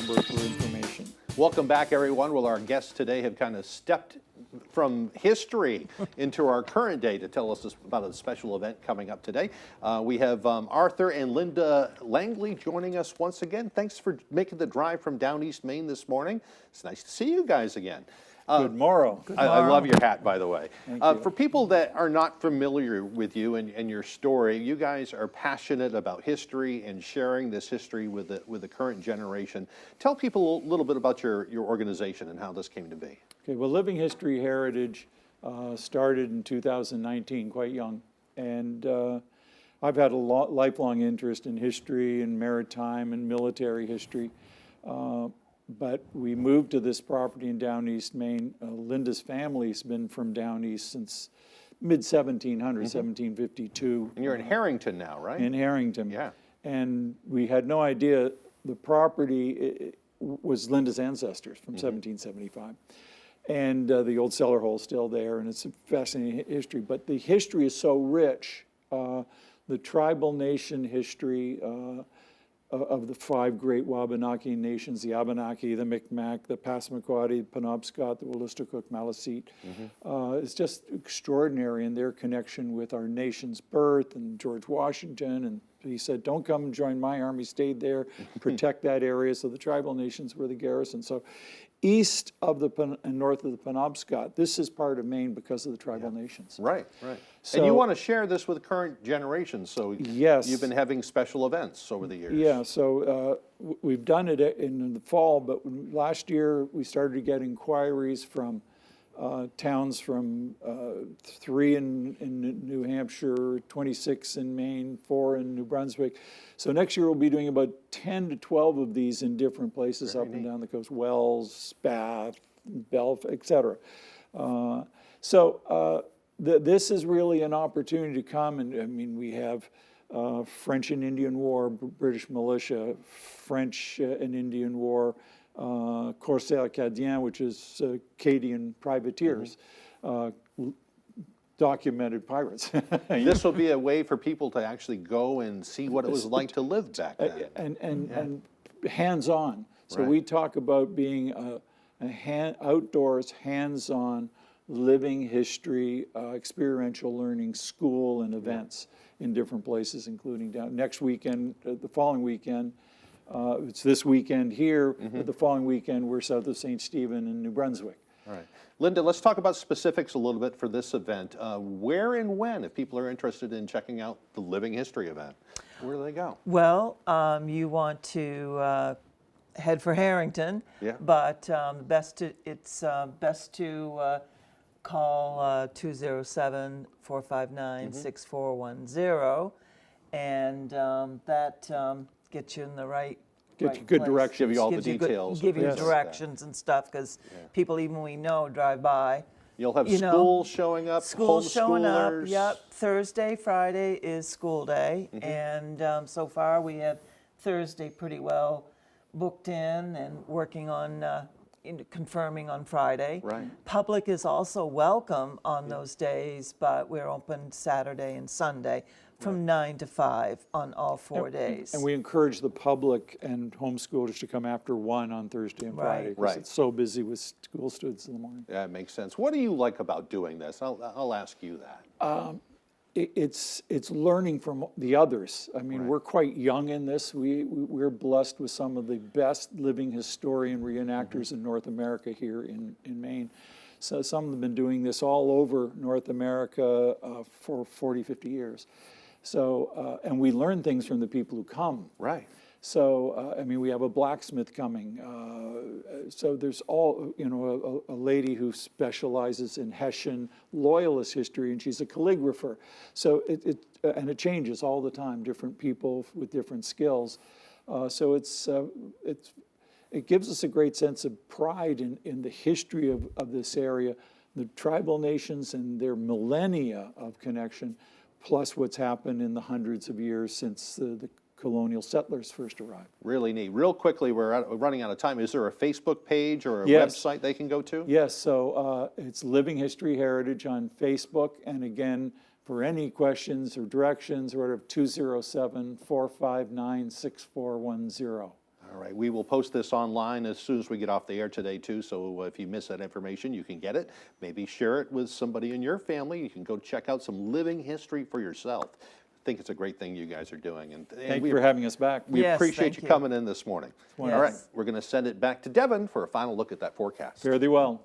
number for information. Welcome back, everyone. Well, our guests today have kind of stepped from history into our current day to tell us about a special event coming up today. We have Arthur and Linda Langley joining us once again. Thanks for making the drive from down East Maine this morning. It's nice to see you guys again. Good morrow. I love your hat, by the way. Thank you. For people that are not familiar with you and your story, you guys are passionate about history and sharing this history with the current generation. Tell people a little bit about your organization and how this came to be. Okay, well, Living History Heritage started in 2019, quite young, and I've had a lifelong interest in history and maritime and military history. But we moved to this property in down East Maine. Linda's family's been from down east since mid-1700s, 1752. And you're in Harrington now, right? In Harrington. Yeah. And we had no idea the property was Linda's ancestors from 1775. And the old cellar hole is still there, and it's a fascinating history. But the history is so rich. The tribal nation history of the 5 great Wabanaki nations, the Abenaki, the Micmac, the Passamaquoddy, the Penobscot, the Wolastoqiyik, Maliseet. It's just extraordinary in their connection with our nation's birth and George Washington. And he said, don't come and join my army, stayed there, protect that area. So the tribal nations were the garrison. So east of and north of the Penobscot, this is part of Maine because of the tribal nations. Right, right. So, and you want to share this with current generations, so yes, you've been having special events over the years. Yeah, so we've done it in the fall, but last year we started to get inquiries from towns from 3 in New Hampshire, 26 in Maine, 4 in New Brunswick. So next year we'll be doing about 10 to 12 of these in different places up and down the coast, Wells, Bath, Belfast, et cetera. This is really an opportunity to come, and I mean, we have French and Indian War, British militia, French and Indian War, Corsaires Acadiens, which is Acadian privateers, documented pirates. This will be a way for people to actually go and see what it was like to live back then. And hands-on. So Right. we talk about being outdoors, hands-on, living history, experiential learning, school and events in different places, including down next weekend, the following weekend. It's this weekend here, but the following weekend we're south of St. Stephen in New Brunswick. All right. Linda, let's talk about specifics a little bit for this event. Where and when, if people are interested in checking out the Living History event, where do they go? Well, you want to head for Harrington, but it's best to call 207-459-6410, and that gets you in the right Get you good place. direction. Give you all the details. Give you Yes. directions and stuff, because people even we know drive by. You'll have you know, schools showing up, Schools showing up, homeschoolers. yep. Thursday, Friday is school day, and so far we have Thursday pretty well booked in and working on confirming on Friday. Right. Public is also welcome on those days, but we're open Saturday and Sunday from 9 to 5 on all 4 days. And we encourage the public and homeschoolers to come after 1 on Thursday and Friday, because it's so busy with school students in the morning. Yeah, it makes sense. What do you like about doing this? I'll ask you that. It's learning from the others. I mean, we're quite young in this. We're blessed with some of the best living historian reenactors in North America here in Maine. So some of them have been doing this all over North America for 40, 50 years. So, and we learn things from the people who come. Right. So, I mean, we have a blacksmith coming. So there's a lady who specializes in Hessian loyalist history, and she's a calligrapher. So it changes all the time, different people with different skills. So it gives us a great sense of pride in the history of this area, the tribal nations and their millennia of connection, plus what's happened in the hundreds of years since the colonial settlers first arrived. Really neat. Real quickly, we're running out of time. Is there a Facebook page or a website they can go to? Yes, so it's Living History Heritage on Facebook, and again, for any questions or directions or whatever, 207-459-6410. All All right, we will post this online as soon as we get off the air today too, so if you miss that information, you can get it. Maybe share it with somebody in your family. You can go check out some living history for yourself. I think it's a great thing you guys are doing. And Thank you for having us back. we Yes, appreciate thank you you. coming in this morning. All right, Yes. we're going to send it back to Devin for a final look at that forecast. Fare thee well.